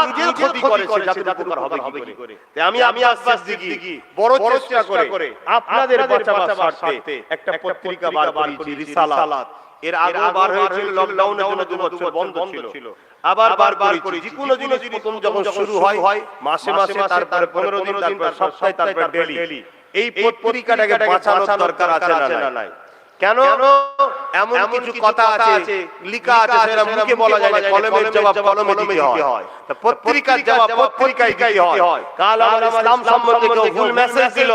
নিজের ক্ষতি করেছে যাতে উপকার হবে কি করে? তাই আমি আব্বাস সিদ্দিকী বড় চেষ্টা করে আপনাদের বাঁচাবার স্বার্থে একটা পত্রিকা বার করেছি, রিসালাত। এর আগে বার হয়েছিল লকডাউনের জন্য 2 বছর বন্ধ ছিল, আবার বার করেছি। যে কোনো জিনিস প্রথম যখন শুরু হয় মাসে মাসে, তারপরে 15 দিন, তারপরে সপ্তাহে, তারপরে ডেইলি, এই পত্রিকাটাকে বাঁচানোর দরকার আছে না নাই? কেন? এমন কিছু কথা আছে লেখা আছে, সেটা মুখে বলা যায় না, কলমের জবাব কলমে দিতে হয়। তা পত্রিকার জবাব পত্রিকায় দিতে হয়। কাল আমার ইসলাম সম্বন্ধে কেউ ভুল মেসেজ দিল,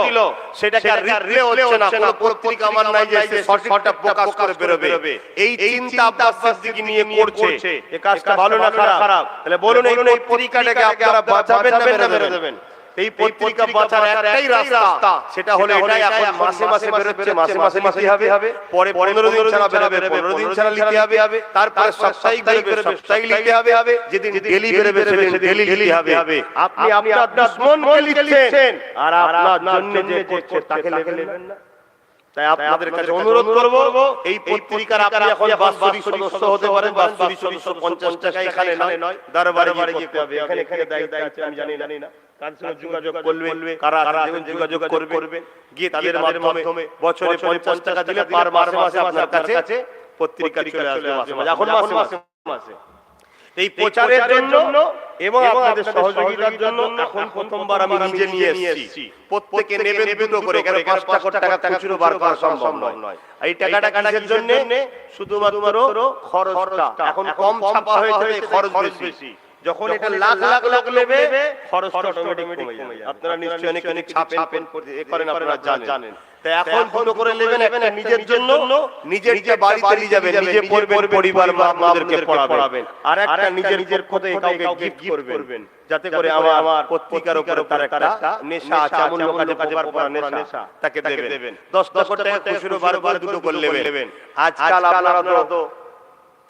সেটাকে আর রিপ্লে হচ্ছে না, কোন পত্রিকা আমার নাই যে সঠিকটা প্রকাশ করে বেরোবে। এই চিন্তা আব্বাস সিদ্দিকী নিয়ে করছে। এই কাজটা ভালো না খারাপ? তাহলে বলুন, এই পত্রিকাটাকে আপনারা বাঁচাবেন না মেরে দেবেন? এই পত্রিকা বাঁচার একটাই রাস্তা, সেটা হলো এটাই। এখন মাসে মাসে বেরোচ্ছে, মাসে মাসে নিতে হবে, পরে 15 দিন ছাড়া বেরোবে, 15 দিন ছাড়া নিতে হবে, তারপরে সাপ্তাহিক বেরোবে, সাপ্তাহিক নিতে হবে, যেদিন ডেইলি বেরোবে সেদিন ডেইলি নিতে হবে। আপনি আপনার দুশমনকে লিখছেন আর আপনার জন্য যে করছে তাকে নেবেন না। তাই আপনাদের কাছে অনুরোধ করব, এই পত্রিকার আপনি এখন বাৎসরিক সদস্য হতে পারেন, বাৎসরিক সদস্য 50 টাকা এখানে নয়, দরবারে গিয়ে করতে হবে। এখানে দায়িত্ব আমি জানি না কার সঙ্গে যোগাযোগ করবে, কারা যোগাযোগ করবে, গিয়ে তাদের মাধ্যমে বছরে 50 টাকা দিলে পার মাসে আপনার কাছে পত্রিকা চলে আসবে। এখন মাসে এই প্রচারের জন্য এবং আপনাদের সহযোগিতার জন্য এখন প্রথমবার আমি নিজে নিয়ে এসেছি। প্রত্যেকে নেবেন 2 করে, কারণ 5 টাকা খুচরো বার করা সম্ভব নয়। এই টাকাটা কিসের জন্য? শুধুমাত্র খরচটা। এখন কম ছাপা হয়েছে, খরচ বেশি। যখন এটা লাখ লাখ নেবে, খরচটা অটোমেটিক কমে যাবে। আপনারা নিশ্চয়ই অনেক ছাপেন করেন, আপনারা জানেন। তাই এখন 2 করে নেবেন, একটা নিজের জন্য, নিজেরটা বাড়িতে নিয়ে যাবেন, নিজে পড়বেন, পরিবার মাদেরকে পড়াবেন, আর একটা নিজের খোদাই কাউকে গিফট করবেন, যাতে করে আমার পত্রিকার উপরে তার একটা নেশা আছে, এমন লোকের কাছে পড়ার নেশা, তাকে দেবেন। 10 টাকা খুচরো বার 2 করে নেবেন। আজকাল আপনারা তো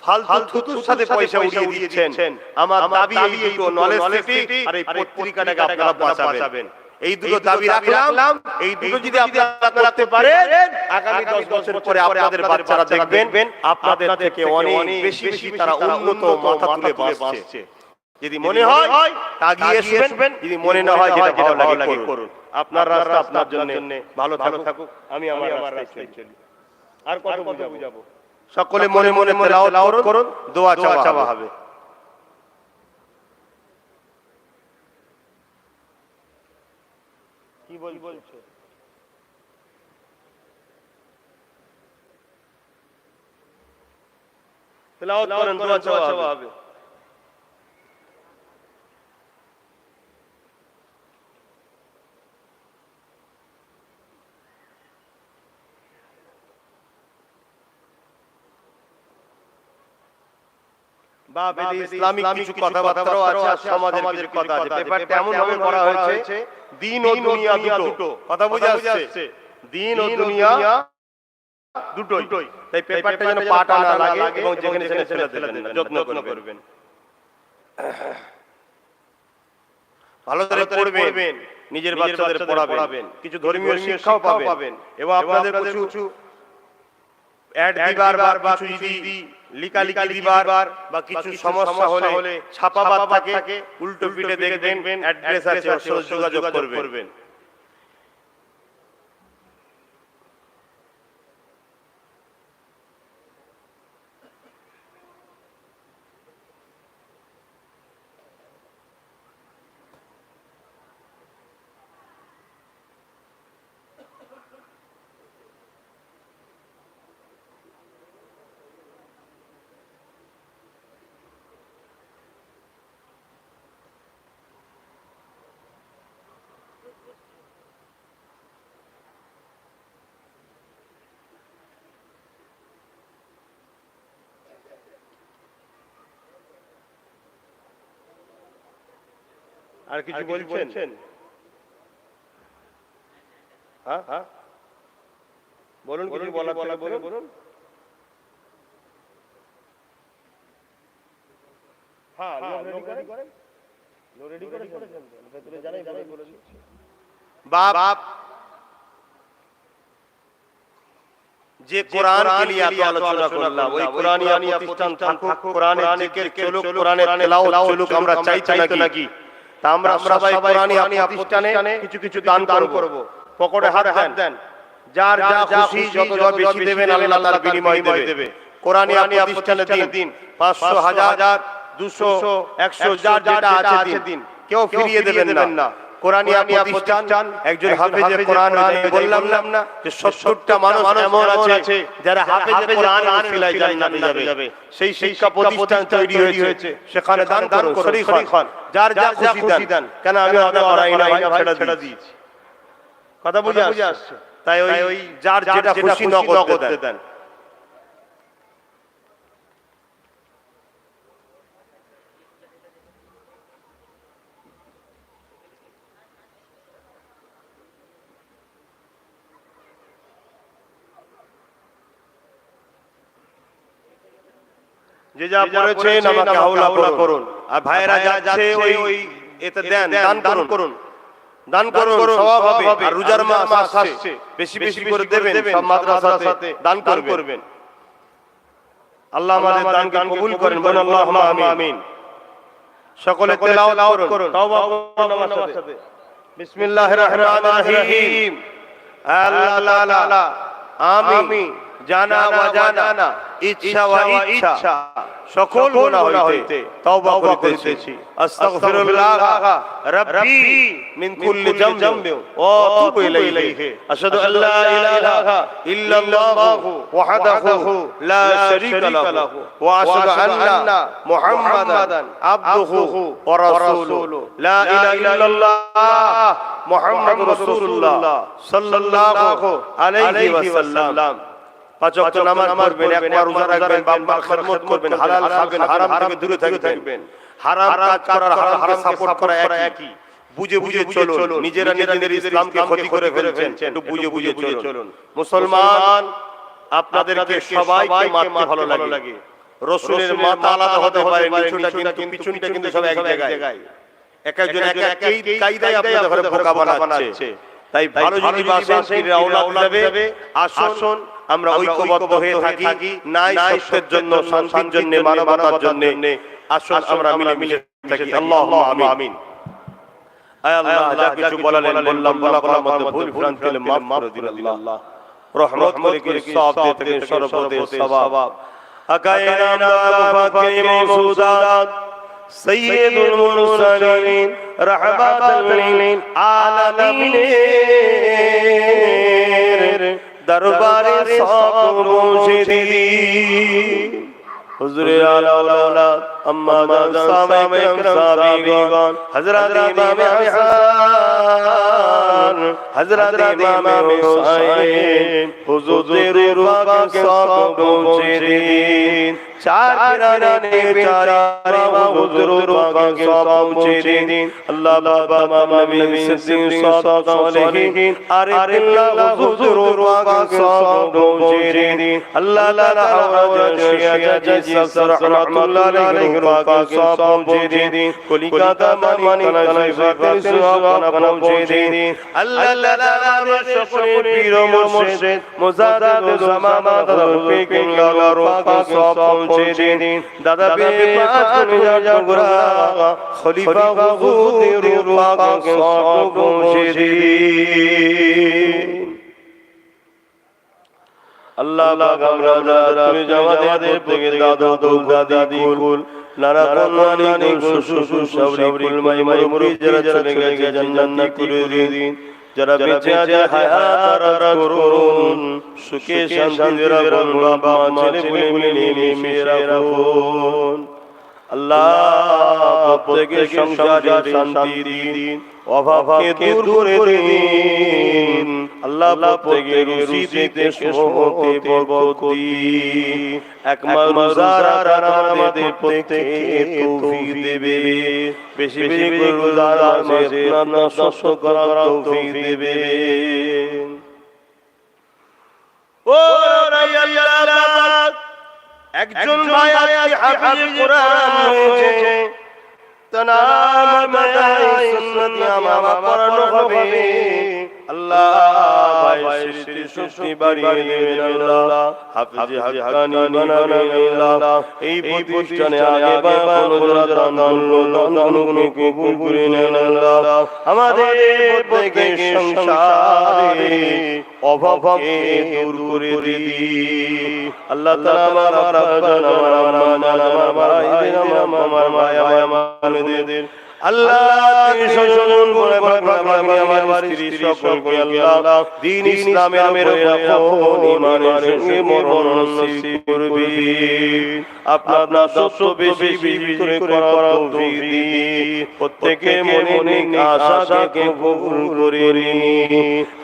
ফালতু থুতুর সাথে পয়সা উড়িয়ে দিচ্ছেন। আমার দাবি এই দুটো, নলেজ সিটি আর এই পত্রিকাটাকে আপনারা বাঁচাবেন। এই দুটো দাবি রাখলাম। এই দুটো যদি আপনারা করতে পারেন, আগামী 10 বছর পরে আপনাদের বাচ্চারা দেখবেন আপনাদের থেকে অনেক বেশি তারা উন্নত মাথা তুলে বাঁচছে। যদি মনে হয় তাগিয়ে আসবেন, যদি মনে না হয় যেটা ভালো লাগে করুন। আপনার রাস্তা আপনার জন্য ভালো থাকুক, আমি আমার রাস্তায় চলি। আর কত বুঝাবো? সকলে মনে মনে তেলাওয়াত করুন, দোয়া চাওয়া হবে। কি বলছো? তেলাওয়াত করেন, দোয়া চাওয়া হবে। বা ইসলামিক কিছু কথাবার্তাও আছে, সমাজের কিছু কথা আছে। পেপারটা এমন ভাবে করা হয়েছে, দিন ও দুনিয়া দুটো। কথা বুঝে আসছে? দিন ও দুনিয়া দুটোই। তাই পেপারটা যেন পাটা না লাগে এবং যেখানে ফেলে দেবেন না, যত্ন করবেন। ভালো করে পড়বেন, নিজের বাচ্চাদের পড়াবেন, কিছু ধর্মীয় শিক্ষাও পাবেন, এবং আপনাদের কিছু অ্যাড দিবার বা কিছু যদি লিখা দিবার বা কিছু সমস্যা হলে ছাপাবাদ থাকে, উল্টো পিঠে দেখবেন অ্যাড্রেস আছে, যোগাযোগ করবেন। আর কিছু বলছেন? হ্যাঁ বলুন, কিছু বলার বলুন। হ্যাঁ, রেডি করেছেন, ভেতরে জানাই বলে দিচ্ছি। बाप যে কোরআনকে নিয়ে এত আলোচনা করলাম, ওই কোরআনিয়া প্রতিষ্ঠান থাকুক, কোরআনের জিকির চলুক, কোরআনের তেলাওয়াত চলুক, আমরা চাইতে নাকি? তা আমরা সবাই কোরআনিয়া প্রতিষ্ঠানে কিছু কিছু দান করব। পকেটে হাত দেন, যার যা খুশি যত বেশি দেবেন আল্লাহ তার বিনিময় দেবে। কোরআনিয়া প্রতিষ্ঠানে দিন 500, 1000, 200, 100 যার যেটা আছে দিন, কেউ ফিরিয়ে দেবেন না। কোরআনিয়া প্রতিষ্ঠান একজন হাফেজে কোরআন, বললাম না যে 70টা মানুষ এমন আছে যারা হাফেজে কোরআন ফিলাই জান্নাতে যাবে। সেই শিক্ষা প্রতিষ্ঠান তৈরি হয়েছে, সেখানে দান করুন। শরীফ খান যার যা খুশি দেন, কেন আমি আদা করাই না, ছেড়ে দিয়েছি। কথা বুঝে আসছে? তাই ওই যার যেটা খুশি নগদ দেন। যে যা পড়েছেন আমাকে হাওলা করুন, আর ভাইরা যাচ্ছে ওই এতে দেন, দান করুন, সওয়াব হবে। আর রোজার মাস আসছে, বেশি বেশি করে দেবেন, সব মাদ্রাসাতে দান করবেন। আল্লাহ আমাদের দানকে কবুল করেন, বলেন আল্লাহুম্মা আমিন। সকলে তেলাওয়াত করুন, তওবা নামাজ সাথে। বিসমিল্লাহির রহমানির রহিম। আল্লাহ আমি জানা ওয়া জানা, ইচ্ছা ওয়া ইচ্ছা, সকল গুনাহ হইতে তওবা করিতেছি। আস্তাগফিরুল্লাহ রাব্বি মিন কুল্লি যামবি ওয়া আতুবু ইলাইহি। আশহাদু আল্লা ইলাহা ইল্লাল্লাহু ওয়াহদাহু লা শারীকা লাহু ওয়া আশহাদু আন্না মুহাম্মাদান আবদুহু ওয়া রাসূলুহু। লা ইলাহা ইল্লাল্লাহ মুহাম্মাদুর রাসূলুল্লাহ সাল্লাল্লাহু আলাইহি ওয়াসাল্লাম। 5 ওয়াক্ত নামাজ পড়বেন, একবার রোজা রাখবেন, বাম্বার খিদমত করবেন, হালাল খাবেন, হারাম থেকে দূরে থাকবেন। হারাম কাজ করার হারামকে সাপোর্ট করা একই। বুঝে চলুন, নিজেরা নিজেদের ইসলামকে ক্ষতি করে ফেলছেন, একটু বুঝে চলুন। মুসলমান আপনাদেরকে সবাইকে মারতে ভালো লাগে। রাসূলের মাথা আলাদা হতে পারে, নিচুটা কিন্তু পিছনটা কিন্তু সব এক জায়গায়। একজন একই কায়দায় আপনাদের ঘরে বোকা বানাচ্ছে। তাই ভালো যদি বাসেন ফিরে আওলাদ যাবে। আসুন আমরা ঐক্যবদ্ধ হয়ে থাকি, নাই সত্যের জন্য, শান্তির জন্য, মানবতার জন্য। আসুন আমরা মিলে থাকি। আল্লাহুম্মা আমিন। আয় আল্লাহ, যা কিছু বললাম মধ্যে ভুল ভ্রান্তি হলে মাফ করে দিন আল্লাহ। রহমত করে কি সওয়াব দিতে থাকেন, সর্বদে সওয়াব। আকায়েনা মুফাক্কির মওসুদাত সাইয়্যিদুল মুরসালিন রাহমাতাল লিল আলামিন দরবারে সব পৌঁছে দিন। হুজুরে আলা আম্মা সাহাবায়ে-কেরাম, হযরত ইমাম হাসান, হযরত ইমাম হুসাইন, হুজুরের রূপকে সব পৌঁছে দিন। চার পিরানে চারা হুজুরের রূপকে সব পৌঁছে দিন। আল্লাহ বাবা মামী সিদ্দিক সালেহীন আরিফুল্লাহ হুজুরের রূপকে সব পৌঁছে দিন। আল্লাহ লা হাওলা শিয়া জিসাস রাহমাতুল্লাহ আলাইহি রূপকে সব পৌঁছে দিন। কলিকাতা মানি তালাইফাতের সব পৌঁছে দিন। আল্লাহ লা সকল পীর মুর্শিদ মুজাদ্দিদ জামানাত রফিকিন লার রূপকে সব পৌঁছে দিন। দাদা পীর পাঁচ জাগরা খলিফা হুজুরের রূপকে সব পৌঁছে দিন। আল্লাহ আমরা তুমি জামাতের থেকে দাদি কুল নানা কল্যাণী শ্বশুর সাবরি কুল মাই মুরি যারা চলে গেছে জান্নাত করে দিন। যারা বেঁচে আছে হায়াত দারাজ করুন, সুখে শান্তিতে রাখুন, বাবা মা ছেলে পুলে নিয়ে রাখুন। আল্লাহ প্রত্যেকের সংসারে শান্তি দিন, অভাবকে দূর করে দিন। আল্লাহ প্রত্যেকের রুজিতে সুখে বরকত দিন। একমাল রোজার আমাদের প্রত্যেককে তৌফিক দেবে। বেশি বেশি করে রোজার মাসে আপনার নষ্ট করার তৌফিক দেবে। ও আল্লাহ, একজন ভাই হাফেজ কোরআন হয়েছে, তনাম মাদাই সুন্নতি আমা পড়ানো হবে আল্লাহ ভাই সৃষ্টি শক্তি বাড়িয়ে দেবেন আল্লাহ হাফেজে হাক্কানি বানাবেন আল্লাহ এই প্রতিষ্ঠানে আগে বাবা দানগুলো কবুল করে নেন আল্লাহ আমাদের প্রত্যেকের সংসারে অভাবকে দূর করে দিন আল্লাহ তাআলা আমার আব্বা আমার আম্মা আমার ভাইদের আমার মায়া আমাদের আল্লাহ তুমি সজন করে বাবা আমার স্ত্রী সকলকে আল্লাহ দ্বীন ইসলামের উপরে রাখুন ঈমানের সঙ্গে মরণ নসিব করবে আপনার সত্য বেশি করে করা তৌফিক দিন প্রত্যেকের মনে আশাকে কবুল করে নিন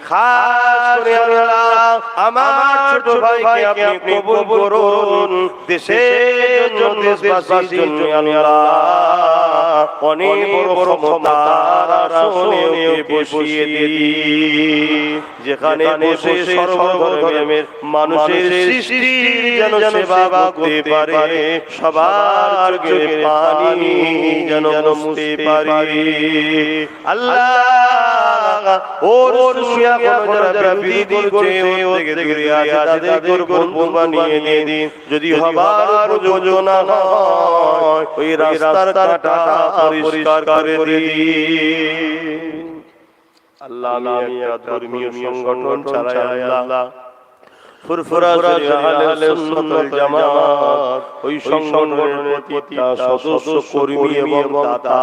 খাস করে আল্লাহ আমার ছোট ভাইকে আপনি কবুল করুন দেশের জন্য দেশবাসীর জন্য আল্লাহ অনেক বড় ক্ষমতার আসনে বসিয়ে দিন যেখানে বসে সর্বধর্মের মানুষের সৃষ্টি যেন সেবা করতে পারে সবার চোখের পানি যেন মুছতে পারে আল্লাহ ওর সুয়া যারা বিরোধী করছে ও থেকে দূরে আছে তাদের বন্ধু বানিয়ে দিন যদি হবার যোজনা হয় ওই রাস্তার কাঁটা পরিষ্কার করে দিন আল্লাহ আমি একটা ধর্মীয় সংগঠন চালাই আল্লাহ ফুরফুরা আহলে সুন্নাত ওয়াল জামাত ওই সংগঠনের প্রতিটা সদস্য কর্মী এবং দাতা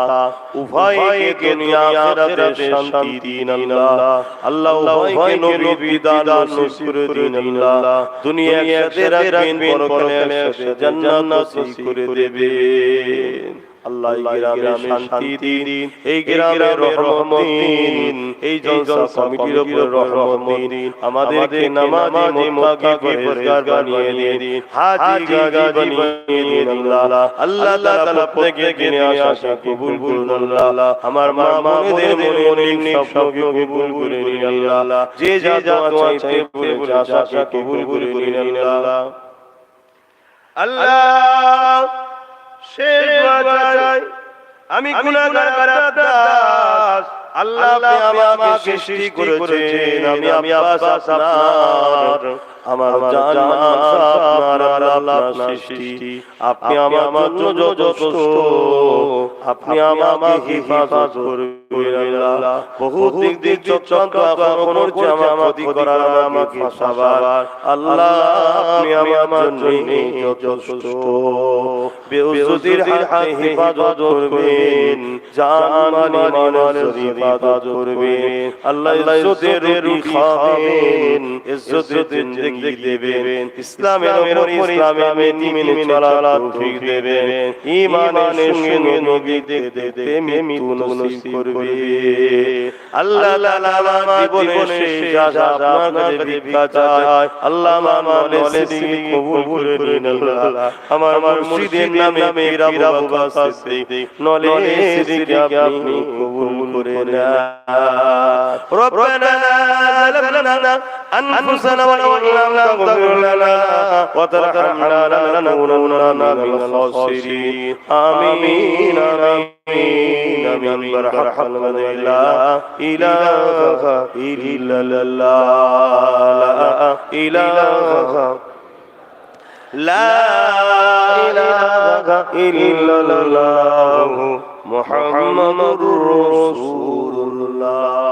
উভয়কে দুনিয়া আখিরাতে শান্তি দিন আল্লাহ আল্লাহ উভয়কে নবীর বিধান নসিব করে দিন আল্লাহ দুনিয়া একসাথে রাখবেন পরকালে জান্নাত নসিব করে দেবেন আল্লাহ এই গ্রামে শান্তি দিন এই গ্রামে রহমত দিন এই জলসা কমিটির উপর রহমত দিন আমাদেরকে নামাজি মুত্তাকি পরহেজগার বানিয়ে দিন হাজী গাজী বানিয়ে দিন আল্লাহ আল্লাহ তাআলা প্রত্যেকের দিনে আশা কবুল করুন আল্লাহ আমার মা বোনদের মনে সবকে কবুল করে নিন আল্লাহ যে যা দোয়া চাইতে বলে আশা কবুল করে নিন আল্লাহ আল্লাহ শেষ দোয়া চাই আমি গুনাহগার দাস আল্লাহ আপনি আমাকে সৃষ্টি করেছেন আমি আব্বাস আপনার আমার জান আপনার আল্লাহ আপনার সৃষ্টি আপনি আমার জন্য যথেষ্ট আপনি আমাকে হিফাজত করবেন আল্লাহ বহু দিক দিক চক্রান্ত এখনো করছে আমাকে করার আমাকে ফাসাবার আল্লাহ আপনি আমার জন্য যথেষ্ট বেউজুদির হাতে হিফাজত করবেন জান মাল হিফাজত করবেন আল্লাহ ইজ্জতের রুটি খাবেন ইজ্জতের জিন্দেগি দেবেন ইসলামের উপর ইসলামের নীতি মেনে চলার তৌফিক দেবেন ঈমানের সঙ্গে নবী দেখতে দেখতে মৃত্যু নসিব করবে আল্লাহ তাআলা জীবনের শেষ আশা আপনার কাছে ভিক্ষা চাই আল্লাহ আমার নলেসি কবুল করে নিন আল্লাহ আমার মুর্শিদের নামে পীর আবু বকর সিদ্দিক নলেসিকে আপনি কবুল করে নেন রব্বানা যালামনা আনফুসানা ওয়া ইন تغفر لنا وترحمنا لنكونن من الخاسرين آمين آمين آمين برحمة لا إله إلا الله لا إله إلا الله محمد رسول الله